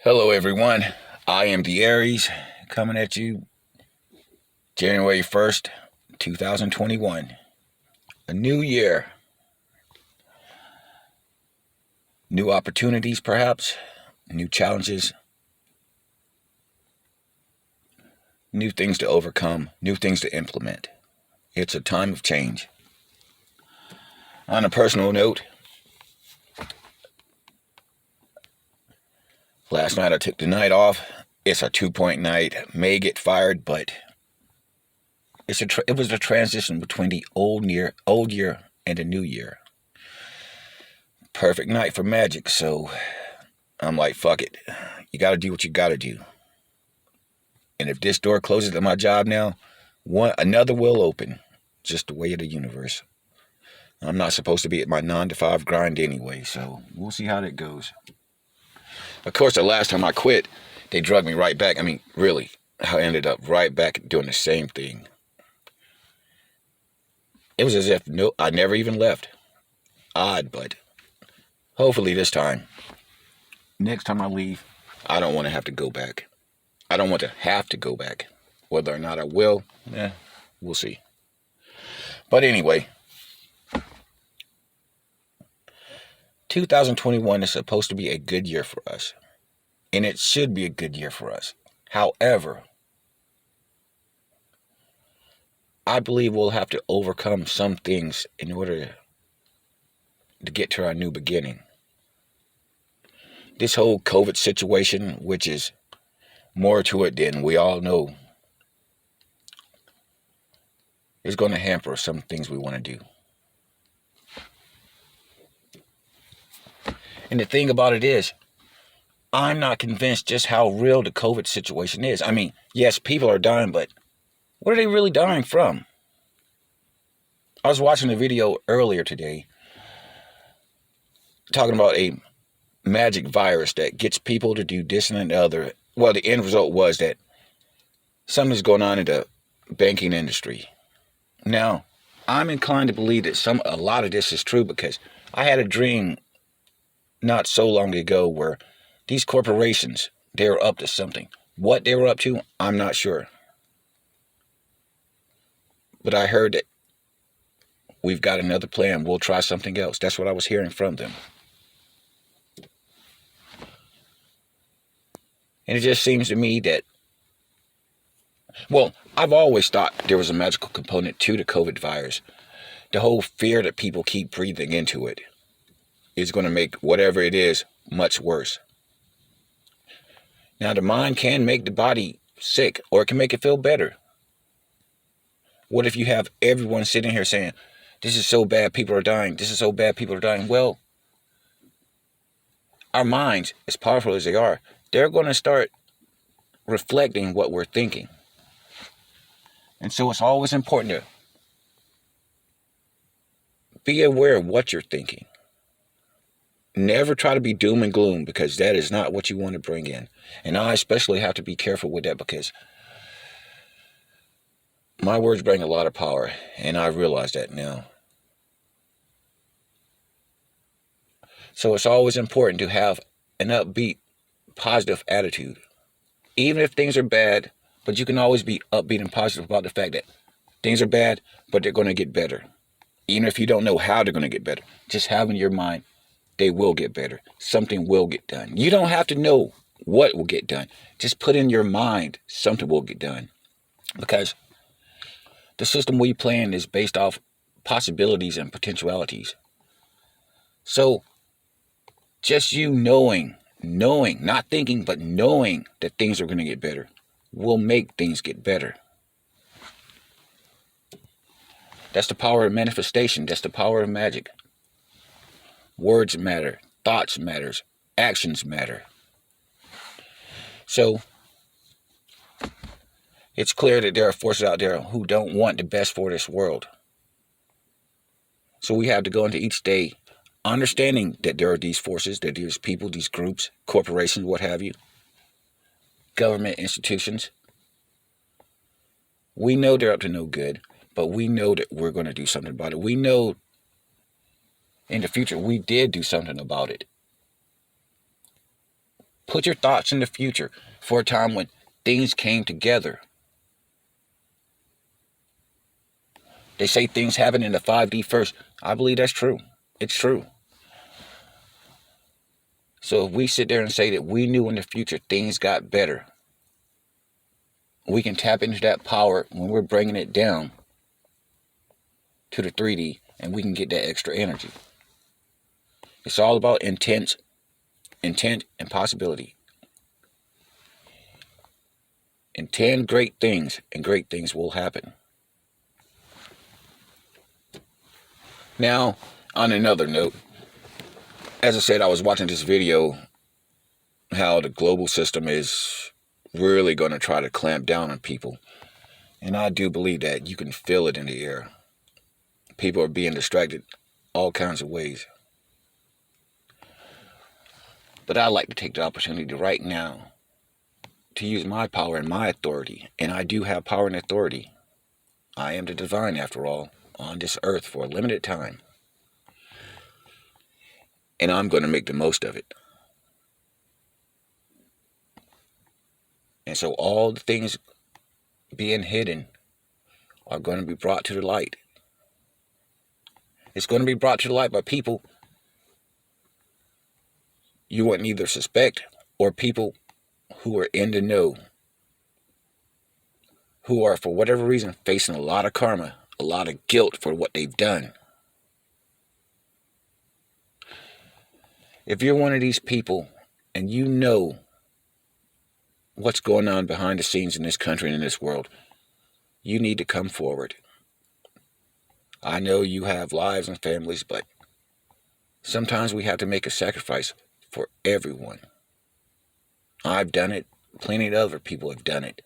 Hello everyone, I am the ARIES coming at you January 1st, 2021. A new year, new opportunities perhaps, new challenges, new things to overcome, new things to implement. It's a time of change. On a personal note, last night I took the night off. It's a 2-point night, may get fired, but it was a transition between the old year and the new year. Perfect night for magic, so I'm like, fuck it. You gotta do what you gotta do. And if this door closes at my job now, another will open. Just the way of the universe. I'm not supposed to be at my 9 to 5 grind anyway, so we'll see how that goes. Of course, the last time I quit, they drugged me right back. I mean, really, I ended up right back doing the same thing. It was as if I never even left. Odd, but hopefully this time, next time I leave, I don't want to have to go back. I don't want to have to go back. Whether or not I will, we'll see. But anyway, 2021 is supposed to be a good year for us. And it should be a good year for us. However, I believe we'll have to overcome some things in order to get to our new beginning. This whole COVID situation, which is more to it than we all know, is going to hamper some things we want to do. And the thing about it is, I'm not convinced just how real the COVID situation is. I mean, yes, people are dying, but what are they really dying from? I was watching a video earlier today talking about a magic virus that gets people to do this and the other. Well, the end result was that something's going on in the banking industry. Now, I'm inclined to believe that a lot of this is true because I had a dream not so long ago where these corporations, they were up to something. What they were up to, I'm not sure. But I heard that we've got another plan. We'll try something else. That's what I was hearing from them. And it just seems to me that, well, I've always thought there was a magical component to the COVID virus. The whole fear that people keep breathing into it is going to make whatever it is much worse. Now, the mind can make the body sick, or it can make it feel better. What if you have everyone sitting here saying, this is so bad, people are dying. This is so bad, people are dying. Well, our minds, as powerful as they are, they're going to start reflecting what we're thinking. And so it's always important to be aware of what you're thinking. Never try to be doom and gloom, because that is not what you want to bring in. And I especially have to be careful with that, because my words bring a lot of power, and I realize that now. So it's always important to have an upbeat, positive attitude. Even if things are bad, but you can always be upbeat and positive about the fact that things are bad, but they're going to get better. Even if you don't know how they're going to get better, just have in your mind, they will get better. Something will get done. You don't have to know what will get done. Just put in your mind, something will get done. Because the system we play in is based off possibilities and potentialities. So just you knowing, not thinking, but knowing that things are going to get better will make things get better. That's the power of manifestation. That's the power of magic. Words matter. Thoughts matters. Actions matter. So it's clear that there are forces out there who don't want the best for this world. So we have to go into each day understanding that there are these forces, that there's people, these groups, corporations, what have you, government institutions. We know they're up to no good, but we know that we're going to do something about it. We know in the future we did do something about it. Put your thoughts in the future for a time when things came together. They say things happen in the 5D first. I believe that's true. It's true. So if we sit there and say that we knew in the future things got better, we can tap into that power when we're bringing it down to the 3D, and we can get that extra energy. It's all about intent and possibility. Intend great things, and great things will happen. Now, on another note, as I said, I was watching this video how the global system is really going to try to clamp down on people. And I do believe that. You can feel it in the air. People are being distracted all kinds of ways. But I like to take the opportunity right now to use my power and my authority. And I do have power and authority. I am the divine, after all, on this earth for a limited time. And I'm going to make the most of it. And so all the things being hidden are going to be brought to the light. It's going to be brought to the light by people you wouldn't either suspect, or people who are in the know, who are, for whatever reason, facing a lot of karma, a lot of guilt for what they've done. If you're one of these people and you know what's going on behind the scenes in this country and in this world, you need to come forward. I know you have lives and families, but sometimes we have to make a sacrifice for everyone. I've done it. Plenty of other people have done it.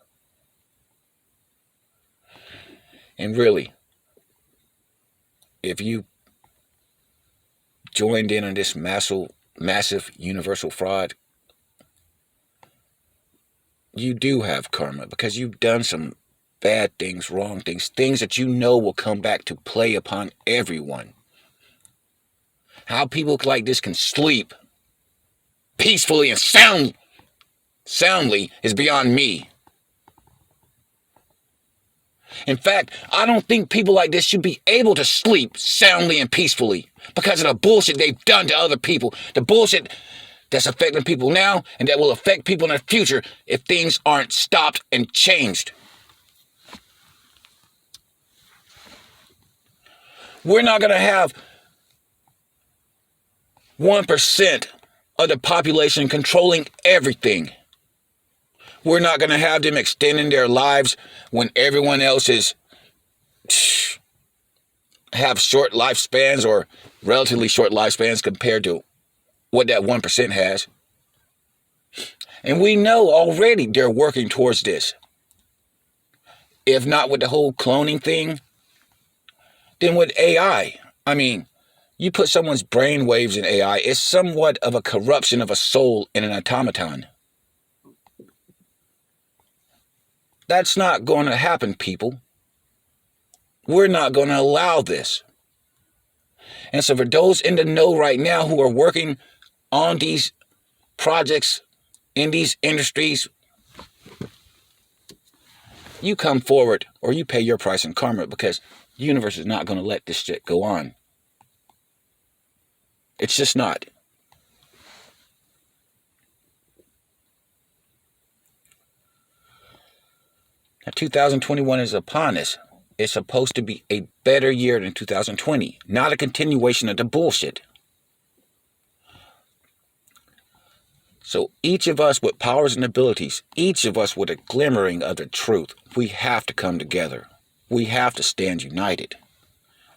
And really, if you joined in on this massive universal fraud, you do have karma because you've done some bad things, wrong things, things that you know will come back to play upon everyone. How people like this can sleep peacefully and soundly is beyond me. In fact, I don't think people like this should be able to sleep soundly and peacefully because of the bullshit they've done to other people. The bullshit that's affecting people now and that will affect people in the future if things aren't stopped and changed. We're not going to have 1% of the population controlling everything. We're not going to have them extending their lives when everyone else have short lifespans or relatively short lifespans compared to what that 1% has. And we know already they're working towards this. If not with the whole cloning thing, then with AI. I mean, you put someone's brain waves in AI, it's somewhat of a corruption of a soul in an automaton. That's not going to happen, people. We're not going to allow this. And so for those in the know right now who are working on these projects, in these industries, you come forward or you pay your price in karma because the universe is not going to let this shit go on. It's just not. Now, 2021 is upon us. It's supposed to be a better year than 2020, not a continuation of the bullshit. So each of us with powers and abilities, each of us with a glimmering of the truth, we have to come together. We have to stand united.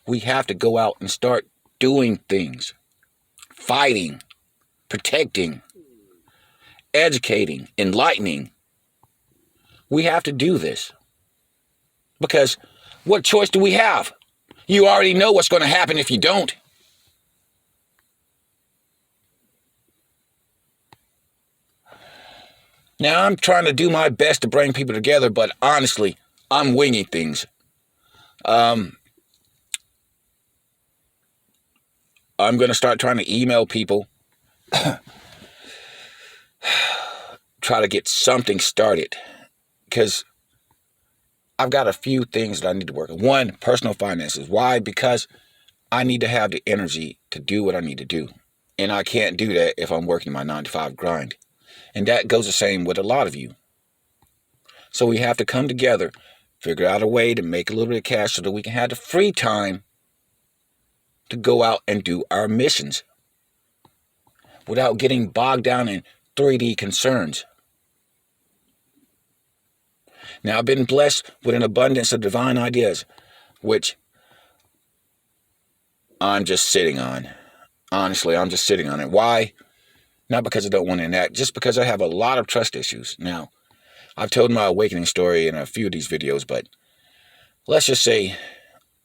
We have to go out and start doing things, fighting, protecting, educating, enlightening. We have to do this. Because what choice do we have? You already know what's going to happen if you don't. Now, I'm trying to do my best to bring people together, but honestly, I'm winging things. I'm going to start trying to email people. try to get something started, because I've got a few things that I need to work on. One, personal finances. Why? Because I need to have the energy to do what I need to do. And I can't do that if I'm working my 9 to 5 grind. And that goes the same with a lot of you. So we have to come together, figure out a way to make a little bit of cash so that we can have the free time to go out and do our missions without getting bogged down in 3D concerns. Now, I've been blessed with an abundance of divine ideas, which I'm just sitting on. Honestly, I'm just sitting on it. Why? Not because I don't want to enact, just because I have a lot of trust issues. Now, I've told my awakening story in a few of these videos, but let's just say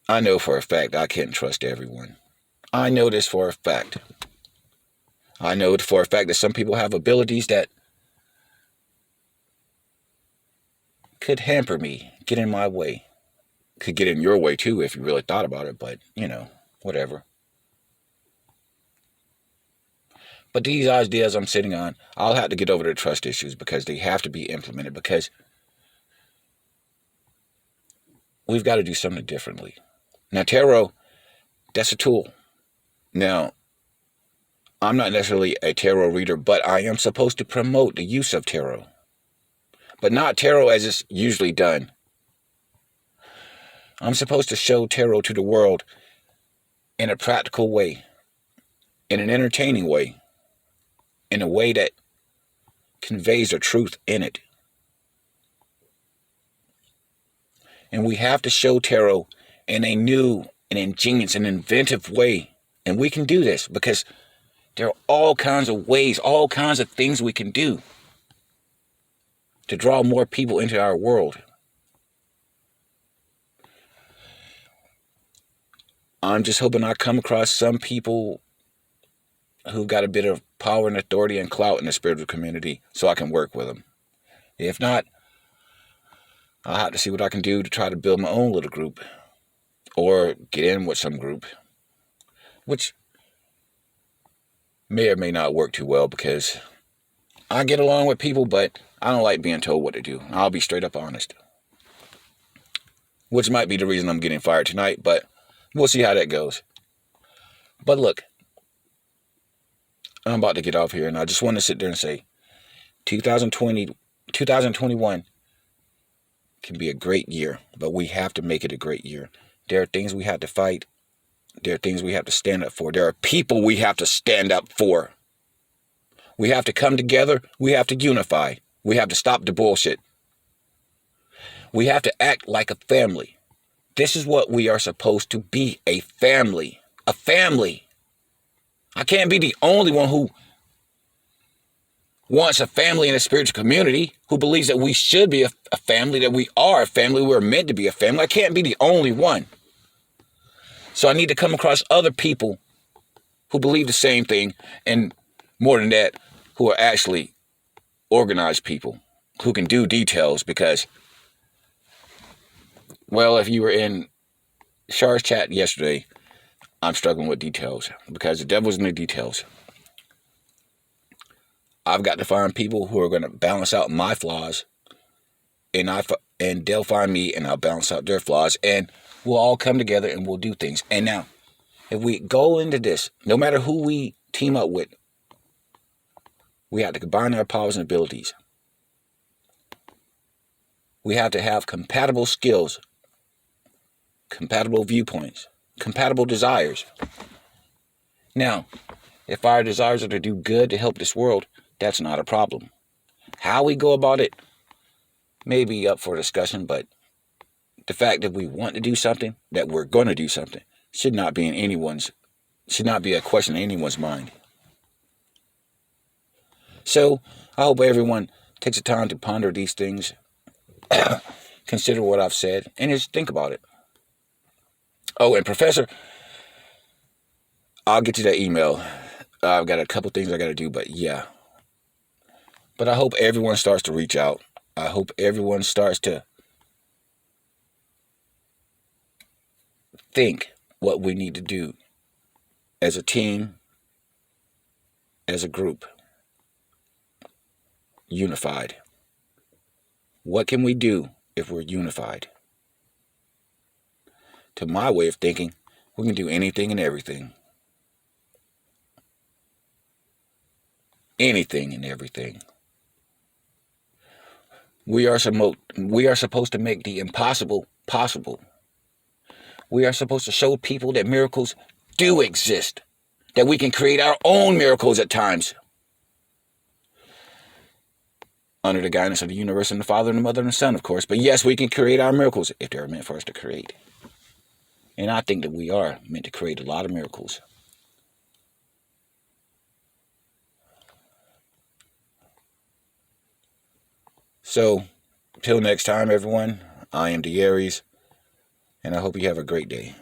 I know for a fact I can't trust everyone. I know this for a fact. I know for a fact that some people have abilities that could hamper me, get in my way. Could get in your way too if you really thought about it, but, whatever. But these ideas I'm sitting on, I'll have to get over the trust issues because they have to be implemented, because we've got to do something differently. Now, tarot, that's a tool. Now, I'm not necessarily a tarot reader, but I am supposed to promote the use of tarot. But not tarot as it's usually done. I'm supposed to show tarot to the world in a practical way, in an entertaining way, in a way that conveys the truth in it. And we have to show tarot in a new, an ingenious, an inventive way. And we can do this because there are all kinds of ways, all kinds of things we can do to draw more people into our world. I'm just hoping I come across some people who've got a bit of power and authority and clout in the spiritual community so I can work with them. If not, I'll have to see what I can do to try to build my own little group or get in with some group, which may or may not work too well because I get along with people, but I don't like being told what to do. I'll be straight up honest. Which might be the reason I'm getting fired tonight, but we'll see how that goes. But look, I'm about to get off here, and I just want to sit there and say 2021 can be a great year, but we have to make it a great year. There are things we have to fight. There are things we have to stand up for. There are people we have to stand up for. We have to come together. We have to unify. We have to stop the bullshit. We have to act like a family. This is what we are supposed to be, a family. A family. I can't be the only one who wants a family in a spiritual community, who believes that we should be a family, that we are a family, we're meant to be a family. I can't be the only one. So I need to come across other people who believe the same thing, and more than that, who are actually organized people, who can do details, because, well, if you were in Char's chat yesterday, I'm struggling with details because the devil's in the details. I've got to find people who are going to balance out my flaws, and they'll find me, and I'll balance out their flaws, and we'll all come together and we'll do things. And now, if we go into this, no matter who we team up with, we have to combine our powers and abilities. We have to have compatible skills, compatible viewpoints, compatible desires. Now, if our desires are to do good, to help this world, that's not a problem. How we go about it may be up for discussion, but the fact that we want to do something, that we're going to do something, should not be a question in anyone's mind. So, I hope everyone takes the time to ponder these things, consider what I've said, and just think about it. Oh, and Professor, I'll get you that email. I've got a couple things I got to do, but yeah. But I hope everyone starts to reach out. I hope everyone starts to think what we need to do as a team, as a group. unified. What can we do if we're unified? To my way of thinking, we can do anything and everything. Anything and everything. We are supposed to make the impossible possible. We are supposed to show people that miracles do exist, that we can create our own miracles at times, under the guidance of the universe and the Father and the Mother and the Son, of course. But yes, we can create our miracles if they're meant for us to create. And I think that we are meant to create a lot of miracles. So, till next time, everyone, I am the ARIES, and I hope you have a great day.